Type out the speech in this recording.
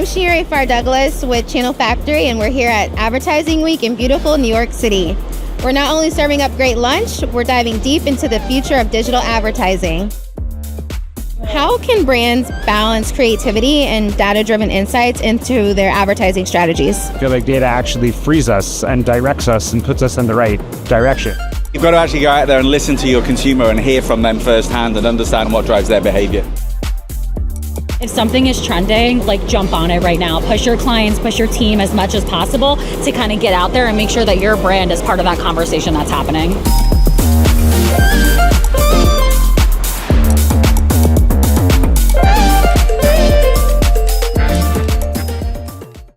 Sherry Farr Douglas with Channel Factory, and we're here at Advertising Week in beautiful New York City. We're not only serving up great lunch, we're diving deep into the future of digital advertising. How can brands balance creativity and data-driven insights into their advertising strategies? I feel like data actually frees us and directs us and puts us in the right direction. You've got to actually go out there and listen to your consumer and hear from them firsthand and understand what drives their behavior. If something is trending, like jump on it right now. Push your clients, push your team as much as possible to kind of get out there and make sure that your brand is part of that conversation that's happening.